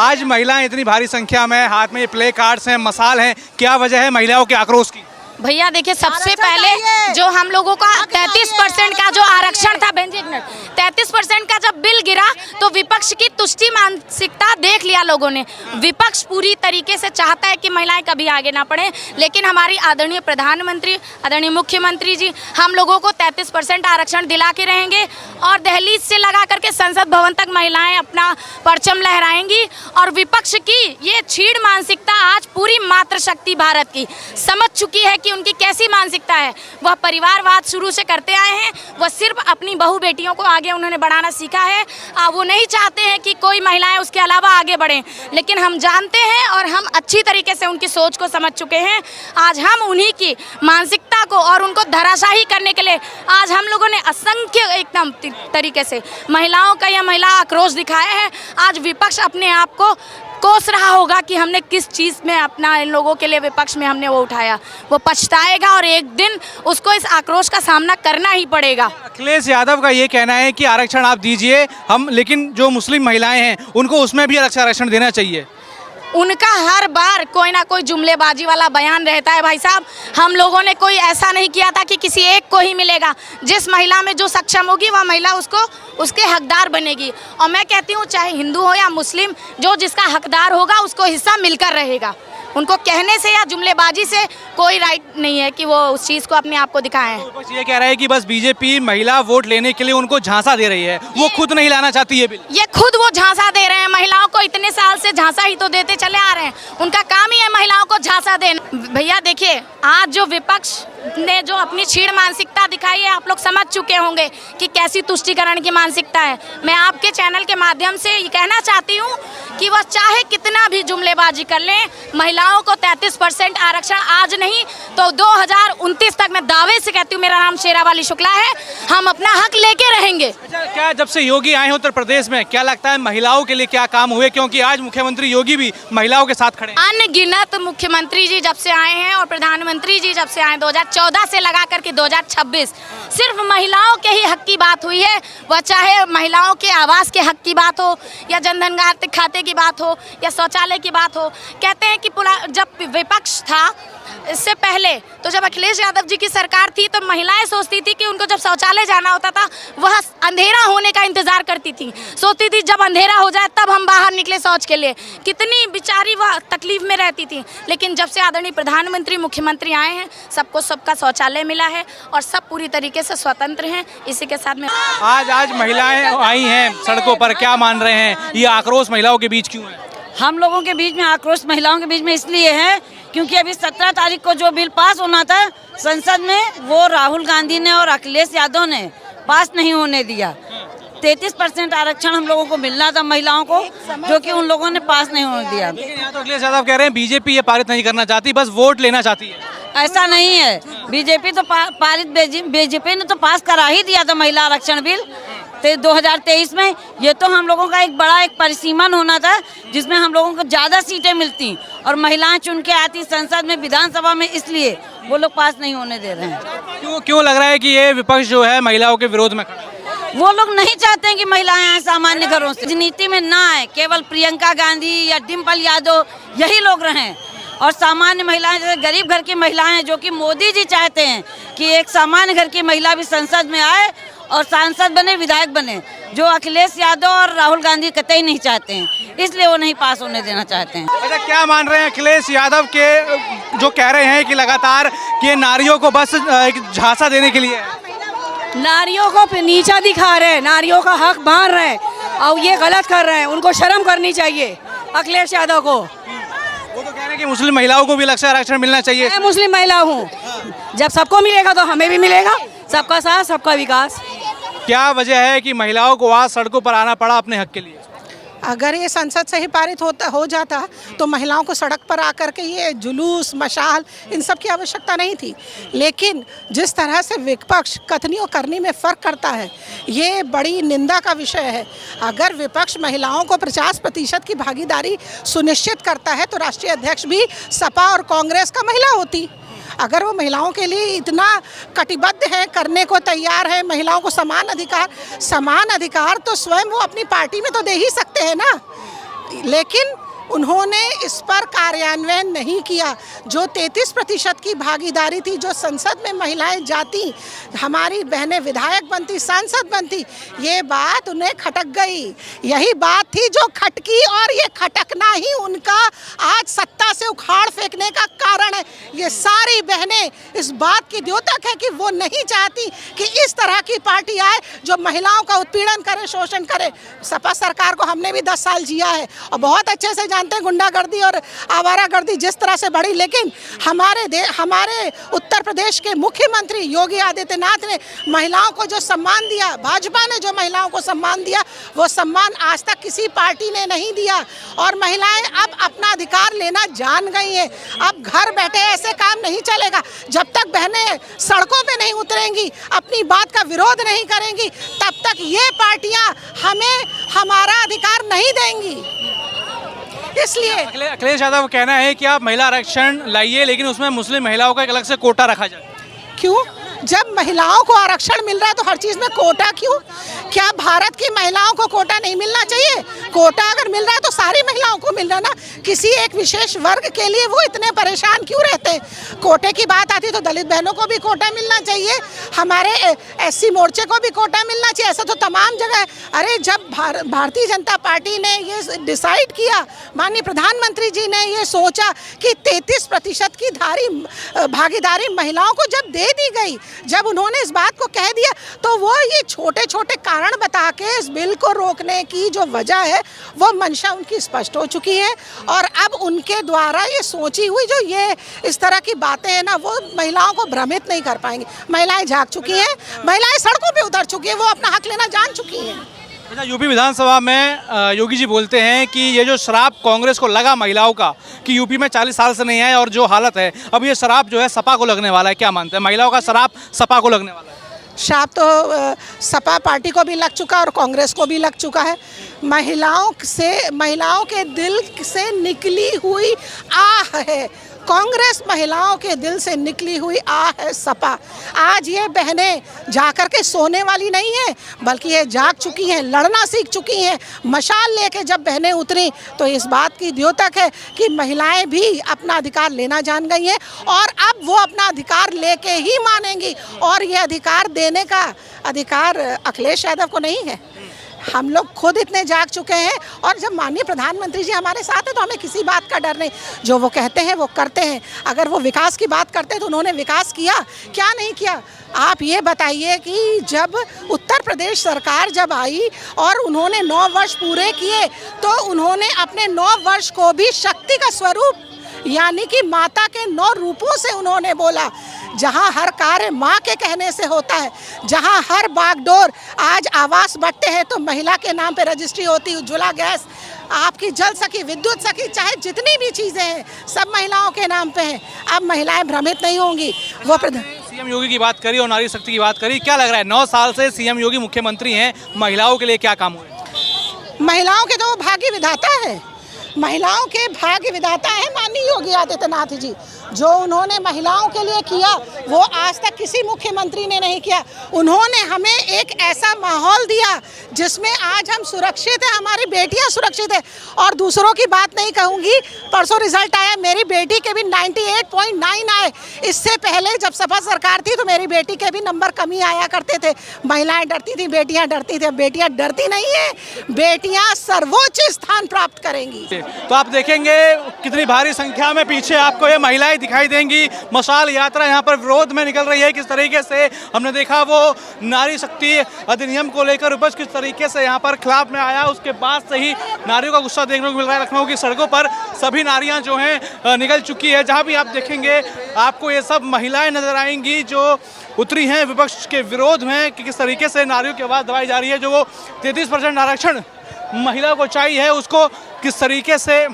आज महिलाएं इतनी भारी संख्या में, हाथ में ये प्ले कार्ड्स हैं, मसाल हैं, क्या वजह है महिलाओं के आक्रोश की? भैया देखिए, सबसे पहले जो हम लोगों का 33% का जो आरक्षण था, 33% का जब बिल गिरा तो विपक्ष की तुष्टि मानसिकता देख लिया लोगों ने। विपक्ष पूरी तरीके से चाहता है कि महिलाएं कभी आगे ना बढ़ें, लेकिन हमारी आदरणीय प्रधानमंत्री, आदरणीय मुख्यमंत्री जी हम लोगों को 33% आरक्षण दिला के रहेंगे और दहलीज से लगा करके संसद भवन तक महिलाएं अपना परचम लहराएंगी। और विपक्ष की ये छीड़ मानसिकता आज पूरी मातृशक्ति भारत की समझ चुकी है कि उनकी कैसी मानसिकता है। वह परिवारवाद शुरू से करते आए हैं, वह सिर्फ अपनी बहू बेटियों को आगे उन्होंने बढ़ाना सीखा है। वो नहीं चाहते हैं कि कोई महिलाएं उसके अलावा आगे बढ़ें, लेकिन हम जानते हैं और हम अच्छी तरीके से उनकी सोच को समझ चुके हैं। आज हम उन्हीं की मानसिकता को और उनको धराशाही करने के लिए आज हम लोगों ने असंख्य एकदम तरीके से महिलाओं का यह महिला आक्रोश दिखाया है। आज विपक्ष अपने आप को कोस रहा होगा कि हमने किस चीज़ में अपना इन लोगों के लिए विपक्ष में हमने वो उठाया। वो पछताएगा और एक दिन उसको इस आक्रोश का सामना करना ही पड़ेगा। अखिलेश यादव का ये कहना है कि आरक्षण आप दीजिए हम, लेकिन जो मुस्लिम महिलाएं हैं उनको उसमें भी आरक्षण देना चाहिए। उनका हर बार कोई ना कोई जुमलेबाजी वाला बयान रहता है। भाई साहब, हम लोगों ने कोई ऐसा नहीं किया था कि किसी एक को ही मिलेगा। जिस महिला में जो सक्षम होगी वह महिला उसको उसके हकदार बनेगी। और मैं कहती हूँ चाहे हिंदू हो या मुस्लिम, जो जिसका हकदार होगा उसको हिस्सा मिलकर रहेगा। उनको कहने से या जुमलेबाजी से कोई राइट नहीं है कि वो उस चीज़ को अपने आप को दिखाएं। तो ये कह रहा है कि बस बीजेपी महिला वोट लेने के लिए उनको झांसा दे रही है, वो खुद नहीं लाना चाहती है बिल। ये खुद वो झांसा दे रहे हैं महिलाओं को, इतने साल से झांसा ही तो देते चले आ रहे हैं। उनका काम ही है महिलाओं को झांसा देना। भैया देखिए, आज जो विपक्ष ने जो अपनी छीड़ मानसिकता दिखाई है, आप लोग समझ चुके होंगे कि कैसी तुष्टीकरण की मानसिकता है। मैं आपके चैनल के माध्यम से ये कहना चाहती हूँ कि वह चाहे कितना भी जुमलेबाजी कर लें, महिलाओं को 33% आरक्षण आज नहीं तो 2029 तक, मैं दावे से कहती हूँ, मेरा नाम शेरावाली शुक्ला है, हम अपना हक लेके रहेंगे। अच्छा, क्या जब से योगी आए हैं उत्तर प्रदेश में, क्या लगता है महिलाओं के लिए क्या काम हुए? क्योंकि आज मुख्यमंत्री योगी भी महिलाओं के साथ खड़े हैं। अनगिनत मुख्यमंत्री जी जब से आए हैं और प्रधानमंत्री जी जब से आए 2014 से लगा करके 2026, सिर्फ महिलाओं के ही हक की बात हुई है। वह चाहे महिलाओं के आवास के हक की बात हो या जनधन खाते की बात हो या शौचालय की बात हो। कहते हैं कि जब विपक्ष था इससे पहले, तो जब अखिलेश यादव जी की सरकार थी तो महिलाएं सोचती थी कि उनको जब शौचालय जाना होता था वह अंधेरा होने का इंतजार करती थी, सोचती थी जब अंधेरा हो जाए तब हम बाहर निकले शौच के लिए। कितनी बेचारी वह तकलीफ में रहती थी। लेकिन जब से आदरणीय प्रधानमंत्री मुख्यमंत्री आए हैं, सबको सबका शौचालय मिला है और सब पूरी तरीके से स्वतंत्र हैं। इसी के साथ में आज महिलाएं आई हैं सड़कों पर, क्या मान रहे हैं? ये आक्रोश महिलाओं के बीच क्यों है? हम लोगों के बीच में आक्रोश महिलाओं के बीच में इसलिए है क्योंकि अभी 17 तारीख को जो बिल पास होना था संसद में, वो राहुल गांधी ने और अखिलेश यादव ने पास नहीं होने दिया। 33% आरक्षण हम लोगों को मिलना था महिलाओं को, जो कि उन लोगों ने पास नहीं होने दिया। लेकिन यहाँ तो अखिलेश यादव कह रहे हैं बीजेपी ये पारित नहीं करना चाहती, बस वोट लेना चाहती है। ऐसा नहीं है, बीजेपी तो बीजेपी ने तो पास करा ही दिया था महिला आरक्षण बिल 2023 में। ये तो हम लोगों का एक बड़ा परिसीमन होना था जिसमें हम लोगों को ज़्यादा सीटें मिलती और महिलाएं चुन के आती संसद में, विधानसभा में, इसलिए वो लोग पास नहीं होने दे रहे हैं। क्यों लग रहा है कि ये विपक्ष जो है महिलाओं के विरोध में खड़ा है? वो लोग नहीं चाहते हैं कि महिलाएं आए सामान्य घरों से, राजनीति में ना आए, केवल प्रियंका गांधी या डिम्पल यादव यही लोग रहें। और सामान्य महिलाएं, जैसे गरीब घर की महिलाएं हैं, जो कि मोदी जी चाहते हैं कि एक सामान्य घर की महिला भी संसद में आए और सांसद बने, विधायक बने, जो अखिलेश यादव और राहुल गांधी कतई नहीं चाहते हैं, इसलिए वो नहीं पास होने देना चाहते हैं। अच्छा, क्या मान रहे हैं अखिलेश यादव के जो कह रहे हैं कि लगातार कि नारियों को बस झांसा देने के लिए, नारियों को नीचा दिखा रहे हैं, नारियों का हक मार रहे हैं और ये गलत कर रहे हैं। उनको शर्म करनी चाहिए अखिलेश यादव को। वो तो कह रहे हैं कि मुस्लिम महिलाओं को भी आरक्षण मिलना चाहिए। मैं मुस्लिम महिला हूँ, जब सबको मिलेगा तो हमें भी मिलेगा। सबका साथ सबका विकास। क्या वजह है कि महिलाओं को आज सड़कों पर आना पड़ा अपने हक के लिए? अगर ये संसद से ही पारित हो जाता तो महिलाओं को सड़क पर आकर के ये जुलूस, मशाल, इन सब की आवश्यकता नहीं थी। लेकिन जिस तरह से विपक्ष कथनी और करनी में फ़र्क करता है, ये बड़ी निंदा का विषय है। अगर विपक्ष महिलाओं को 50% की भागीदारी सुनिश्चित करता है तो राष्ट्रीय अध्यक्ष भी सपा और कांग्रेस का महिला होती। अगर वो महिलाओं के लिए इतना कटिबद्ध है, करने को तैयार है, महिलाओं को समान अधिकार तो स्वयं वो अपनी पार्टी में तो दे ही सकते हैं ना। लेकिन उन्होंने इस पर कार्यान्वयन नहीं किया। जो 33% की भागीदारी थी, जो संसद में महिलाएं जाती, हमारी बहनें विधायक बनती, सांसद बनती, ये बात उन्हें खटक गई। यही बात थी जो खटकी, और ये खटकना ही उनका आज सत्ता से उखाड़ फेंकने का कारण है। ये सारी बहनें इस बात की द्योतक है कि वो नहीं चाहती कि इस तरह की पार्टी आए जो महिलाओं का उत्पीड़न करे, शोषण करे। सपा सरकार को हमने भी 10 साल जिया है और बहुत अच्छे से जानते हैं गुंडागर्दी और आवारागर्दी जिस तरह से बढ़ी। लेकिन हमारे उत्तर प्रदेश के मुख्यमंत्री योगी आदित्यनाथ ने महिलाओं को जो सम्मान दिया, भाजपा ने जो महिलाओं को सम्मान दिया, वो सम्मान आज तक किसी पार्टी ने नहीं दिया। और महिलाएं अब अपना अधिकार लेना जान गई हैं। अब घर बैठे ऐसे काम नहीं चलेगा। जब तक बहनें सड़कों पे नहीं उतरेंगी, अपनी बात का विरोध नहीं करेंगी, तब तक ये पार्टियां हमें हमारा अधिकार नहीं देंगी। इसलिए अखिलेश यादव का कहना है कि आप महिला आरक्षण लाइए, लेकिन उसमें मुस्लिम महिलाओं का एक अलग से कोटा रखा जाए। क्यों? जब महिलाओं को आरक्षण मिल रहा है तो हर चीज़ में कोटा क्यों? क्या भारत की महिलाओं को कोटा नहीं मिलना चाहिए? कोटा अगर मिल रहा है तो सारी महिलाओं को मिल रहा है ना, किसी एक विशेष वर्ग के लिए वो इतने परेशान क्यों रहते हैं? कोटे की बात आती तो दलित बहनों को भी कोटा मिलना चाहिए, हमारे SC मोर्चे को भी कोटा मिलना चाहिए। ऐसा तो तमाम जगह है। अरे जब भारतीय जनता पार्टी ने ये डिसाइड किया, माननीय प्रधानमंत्री जी ने ये सोचा कि 33% की भागीदारी महिलाओं को जब दे दी गई, जब उन्होंने इस बात को कह दिया, तो वो ये छोटे छोटे कारण बता के इस बिल को रोकने की जो वजह है, वो मंशा उनकी स्पष्ट हो चुकी है। और अब उनके द्वारा ये सोची हुई जो ये इस तरह की बातें हैं ना, वो महिलाओं को भ्रमित नहीं कर पाएंगी। महिलाएं जाग चुकी हैं, महिलाएं सड़कों पे उतर चुकी हैं, वो अपना हक लेना जान चुकी हैं। अच्छा, यूपी विधानसभा में योगी जी बोलते हैं कि ये जो श्राप कांग्रेस को लगा महिलाओं का कि यूपी में 40 साल से नहीं आए, और जो हालत है अब ये श्राप जो है सपा को लगने वाला है, क्या मानते हैं? महिलाओं का श्राप सपा को लगने वाला है? श्राप तो सपा पार्टी को भी लग चुका और कांग्रेस को भी लग चुका है। महिलाओं के दिल से निकली हुई आह है कांग्रेस, महिलाओं के दिल से निकली हुई आह है सपा। आज ये बहनें जाकर के सोने वाली नहीं है, बल्कि ये जाग चुकी हैं, लड़ना सीख चुकी हैं। मशाल लेके जब बहनें उतरी तो इस बात की द्योतक है कि महिलाएं भी अपना अधिकार लेना जान गई हैं, और अब वो अपना अधिकार लेके ही मानेंगी। और ये अधिकार देने का अधिकार अखिलेश यादव को नहीं है। हम लोग खुद इतने जाग चुके हैं, और जब माननीय प्रधानमंत्री जी हमारे साथ हैं तो हमें किसी बात का डर नहीं। जो वो कहते हैं वो करते हैं। अगर वो विकास की बात करते हैं तो उन्होंने विकास किया, क्या नहीं किया? आप ये बताइए कि जब उत्तर प्रदेश सरकार जब आई और उन्होंने 9 वर्ष पूरे किए, तो उन्होंने अपने 9 वर्ष को भी शक्ति का स्वरूप, यानी कि माता के 9 रूपों से उन्होंने बोला। जहां हर कार्य माँ के कहने से होता है, जहां हर बागडोर, आज आवास बंटते हैं तो महिला के नाम पे रजिस्ट्री होती, उज्ज्वला गैस, आपकी जल सखी, विद्युत सखी, चाहे जितनी भी चीज़ें हैं सब महिलाओं के नाम पे हैं। अब महिलाएं भ्रमित नहीं होंगी। वो सीएम योगी की बात करी और नारी शक्ति की बात करी, क्या लग रहा है 9 साल से सीएम योगी मुख्यमंत्री हैं, महिलाओं के लिए क्या काम हुए? महिलाओं के तो वो भाग्य विधाता है, महिलाओं के भाग्य विधाता है माननीय योगी आदित्यनाथ जी। जो उन्होंने महिलाओं के लिए किया वो आज तक किसी मुख्यमंत्री ने नहीं किया। उन्होंने हमें एक ऐसा माहौल दिया जिसमें आज हम सुरक्षित हैं, हमारी बेटियां सुरक्षित है। और दूसरों की बात नहीं कहूँगी, परसों रिजल्ट आया, मेरी बेटी के भी 98.9 आए। इससे पहले जब सपा सरकार थी तो मेरी बेटी के भी नंबर कम ही आया करते थे। महिलाएं डरती थी, बेटियां डरती थी। अब बेटियां डरती नहीं है, बेटियां सर्वोच्च स्थान प्राप्त करेंगी। तो आप देखेंगे कितनी भारी संख्या में पीछे आपको ये महिलाएं दिखाई देंगी। मशाल यात्रा यहाँ पर विरोध में निकल रही है। किस तरीके से हमने देखा वो नारी शक्ति अधिनियम को लेकर विपक्ष किस तरीके से यहाँ पर खिलाफ में आया, उसके बाद से ही नारियों का गुस्सा देखने को मिल रहा है। लखनऊ की सड़कों पर सभी नारियाँ जो हैं निकल चुकी है। जहाँ भी आप देखेंगे आपको ये सब महिलाएं नजर आएंगी जो उतरी हैं विपक्ष के विरोध में कि किस तरीके से नारियों की आवाज़ दबाई जा रही है। जो वो 33% आरक्षण महिला को चाहिए है उसको किस तरीके से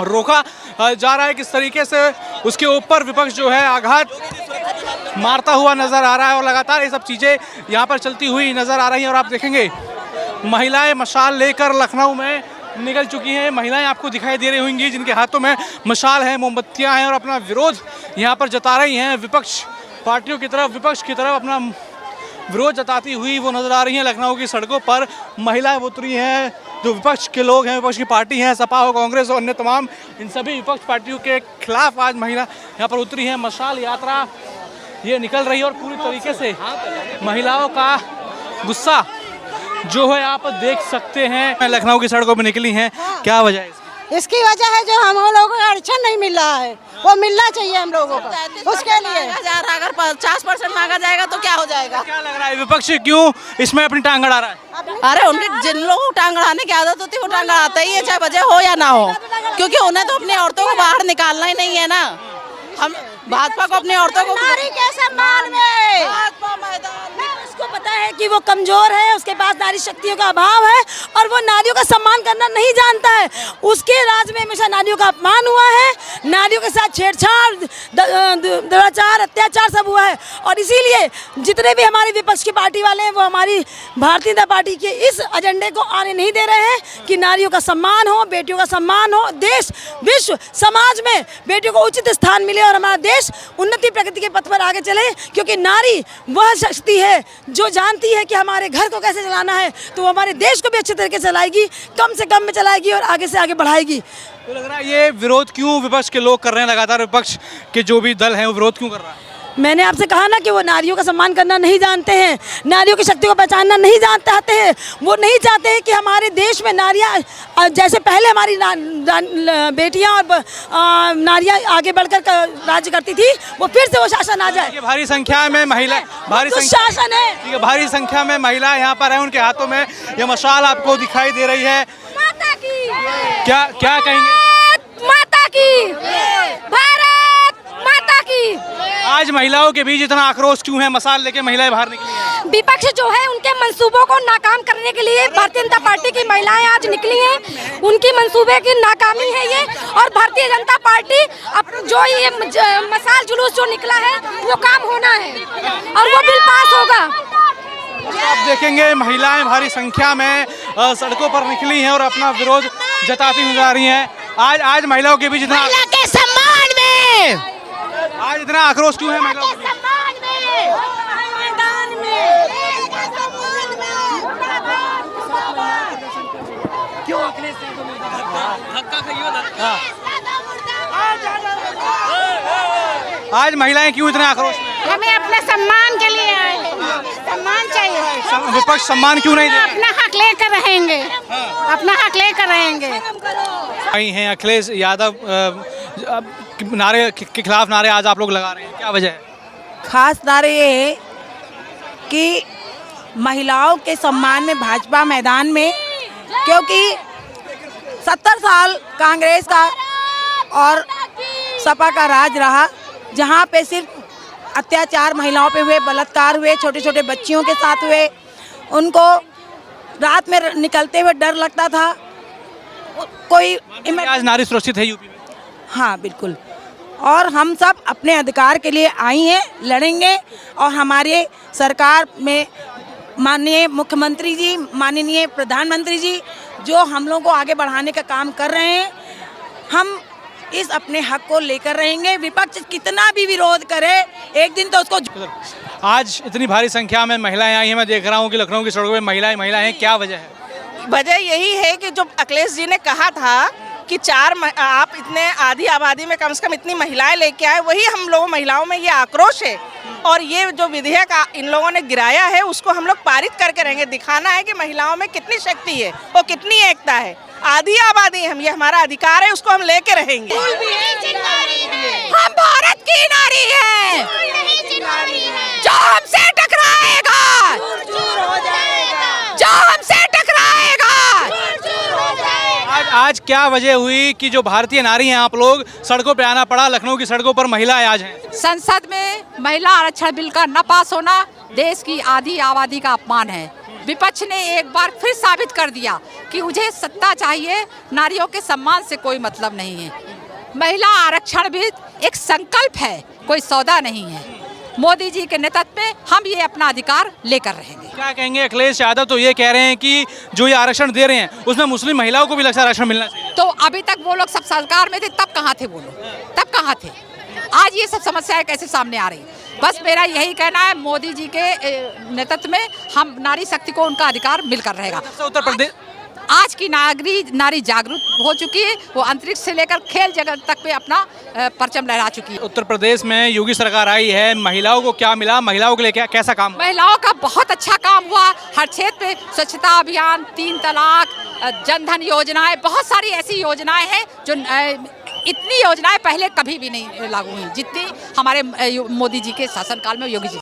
रोका जा रहा है, किस तरीके से उसके ऊपर विपक्ष जो है आघात मारता हुआ नज़र आ रहा है। और लगातार ये सब चीज़ें यहाँ पर चलती हुई नज़र आ रही हैं। और आप देखेंगे महिलाएं मशाल लेकर लखनऊ में निकल चुकी हैं। महिलाएं आपको दिखाई दे रही होंगी जिनके हाथों में मशाल हैं, मोमबत्तियाँ हैं और अपना विरोध यहाँ पर जता रही हैं। विपक्ष पार्टियों की तरफ, विपक्ष की तरफ अपना विरोध जताती हुई वो नज़र आ रही हैं। लखनऊ की सड़कों पर महिलाएं उतरी हैं जो विपक्ष के लोग हैं, विपक्ष की पार्टी हैं, सपा हो, कांग्रेस हो, अन्य तमाम इन सभी विपक्ष पार्टियों के खिलाफ आज महिला यहाँ पर उतरी है। मशाल यात्रा ये निकल रही है और पूरी तरीके से महिलाओं का गुस्सा जो है आप देख सकते हैं। लखनऊ की सड़कों पर निकली हैं, क्या वजह है इसकी? इसकी वजह है जो हम लोगों को आरक्षण नहीं मिल रहा है, वो मिलना चाहिए हम लोगों को। उसके लिए अगर 50% मांगा जाएगा तो क्या हो जाएगा? क्या लग रहा है विपक्ष क्यों इसमें अपनी टांग अड़ा रहा है? अरे उनके जिन लोगों को टांग अड़ाने की आदत होती है वो टांग अड़ाते ही है, चाहे वजह हो या ना हो, क्योंकि उन्हें तो अपनी औरतों को बाहर निकालना ही नहीं है ना। हम भाजपा को अपनी औरतों को नारी के सम्मान में भाजपा मैदान में उसको पता है कि वो कमजोर है, उसके पास नारी शक्तियों का अभाव है और वो नारियों का सम्मान करना नहीं जानता है। उसके राज में हमेशा नारियों का अपमान हुआ है, नारियों के साथ छेड़छाड़, दुराचार, अत्याचार सब हुआ है। और इसीलिए जितने भी हमारी विपक्ष की पार्टी वाले हैं वो हमारी भारतीय जनता पार्टी के इस एजेंडे को आने नहीं दे रहे हैं कि नारियों का सम्मान हो, बेटियों का सम्मान हो, देश विश्व समाज में बेटियों को उचित स्थान मिले और हमारा देश उन्नति प्रगति के पथ पर आगे चले। क्योंकि नारी वह शक्ति है जो जानती है कि हमारे घर को कैसे चलाना है, तो वो हमारे देश को भी अच्छे तरीके से चलाएगी, कम से कम में चलाएगी और आगे से आगे बढ़ाएगी। तो लग रहा है ये विरोध क्यों विपक्ष के लोग कर रहे हैं? लगातार विपक्ष के जो भी दल हैं वो विरोध क्यों कर रहा है? मैंने आपसे कहा ना कि वो नारियों का सम्मान करना नहीं जानते हैं, नारियों की शक्ति को पहचानना नहीं चाहते हैं। वो नहीं चाहते हैं कि हमारे देश में नारियां जैसे पहले हमारी बेटियां और नारियां आगे बढ़कर राज्य करती थी, वो फिर से वो शासन आ जाए। भारी संख्या में महिला शासन है, ठीक है, भारी संख्या में महिलाएं यहाँ पर हैं, उनके हाथों में ये मशाल आपको दिखाई दे रही है। माता की क्या क्या कहेंगे? माता की, भारत माता की। आज महिलाओं के बीच इतना आक्रोश क्यों है? मशाल लेके महिलाएं बाहर निकली हैं। विपक्ष जो है उनके मंसूबों को नाकाम करने के लिए भारतीय जनता पार्टी की महिलाएं आज निकली हैं। उनकी मंसूबे की नाकामी है ये, और भारतीय जनता पार्टी जो ये मशाल जुलूस जो निकला है वो काम होना है और वो बिल पास होगा। आप देखेंगे महिलाएं भारी संख्या में सड़कों पर निकली हैं और अपना विरोध जताती नजर आ रही हैं। आज महिलाओं के बीच इतना के सम्मान में, आज इतना आक्रोश क्यों है महिलाओं के बीच? आज महिलाएं क्यों इतने आक्रोश में? हमें अपने सम्मान के लिए आए हैं, सम्मान चाहिए। विपक्ष सम्मान क्यों नहीं दे? अपना हक लेकर रहेंगे, अपना हक लेकर रहेंगे। आई हैं अखिलेश यादव नारे के खिलाफ नारे आज आप लोग लगा रहे हैं, क्या वजह है? खास नारे ये है कि महिलाओं के सम्मान में भाजपा मैदान में, क्योंकि 70 साल कांग्रेस का और सपा का राज रहा, जहाँ पे सिर्फ अत्याचार महिलाओं पे हुए, बलात्कार हुए, छोटे छोटे बच्चियों के साथ हुए, उनको रात में निकलते हुए डर लगता था। कोई आज नारी सुरक्षित है यूपी में? हाँ बिल्कुल, और हम सब अपने अधिकार के लिए आई हैं, लड़ेंगे। और हमारे सरकार में माननीय मुख्यमंत्री जी, माननीय प्रधानमंत्री जी जो हम लोगों को आगे बढ़ाने का काम कर रहे हैं, हम इस अपने हक को लेकर रहेंगे। विपक्ष कितना भी विरोध करे, एक दिन तो उसको। आज इतनी भारी संख्या में महिलाएं आई हैं, मैं देख रहा हूँ कि लखनऊ की सड़कों में महिलाएं हैं, क्या वजह है? वजह यही है कि जो अखिलेश जी ने कहा था कि आप इतने आधी आबादी में कम से कम इतनी महिलाएं लेके आए, वही हम लोगों महिलाओं में ये आक्रोश है। और ये जो विधेयक इन लोगों ने गिराया है उसको हम लोग पारित करके रहेंगे। दिखाना है कि महिलाओं में कितनी शक्ति है और कितनी एकता है। आधी आबादी हम, ये हमारा अधिकार है, उसको हम लेके रहेंगे। हम भारत की नारी है, जो हमसे टकराएगा, जो हमसे टकराएगा। आज क्या वजह हुई कि जो भारतीय नारी हैं आप लोग सड़कों पे आना पड़ा? लखनऊ की सड़कों पर महिलाएं आज हैं। संसद में महिला आरक्षण बिल का न पास होना देश की आधी आबादी का अपमान है। विपक्ष ने एक बार फिर साबित कर दिया कि मुझे सत्ता चाहिए, नारियों के सम्मान से कोई मतलब नहीं है। महिला आरक्षण भी एक संकल्प है, कोई सौदा नहीं है। मोदी जी के नेतृत्व में हम ये अपना अधिकार लेकर रहेंगे। क्या कहेंगे? अखिलेश यादव तो ये कह रहे हैं कि जो ये आरक्षण दे रहे हैं उसमें मुस्लिम महिलाओं को भी लगता है आरक्षण मिलना चाहिए। तो अभी तक वो लोग सब सरकार में थे, तब कहाँ थे वो लोग? तब कहाँ थे? आज ये सब समस्याएं कैसे सामने आ रही? बस मेरा यही कहना है, मोदी जी के नेतृत्व में हम नारी शक्ति को उनका अधिकार मिलकर रहेगा। आज की नारी जागरूक हो चुकी है। वो अंतरिक्ष से लेकर खेल जगत तक पे अपना परचम लहरा चुकी है। उत्तर प्रदेश में योगी सरकार आई है, महिलाओं को क्या मिला, महिलाओं के लिए क्या कैसा काम हुआ? महिलाओं का बहुत अच्छा काम हुआ। हर क्षेत्र में स्वच्छता अभियान, 3 तलाक, जनधन योजनाएं, बहुत सारी ऐसी योजनाएं हैं जो इतनी योजनाएं पहले कभी भी नहीं लागू हुई जितनी हमारे मोदी जी के शासनकाल में योगी जी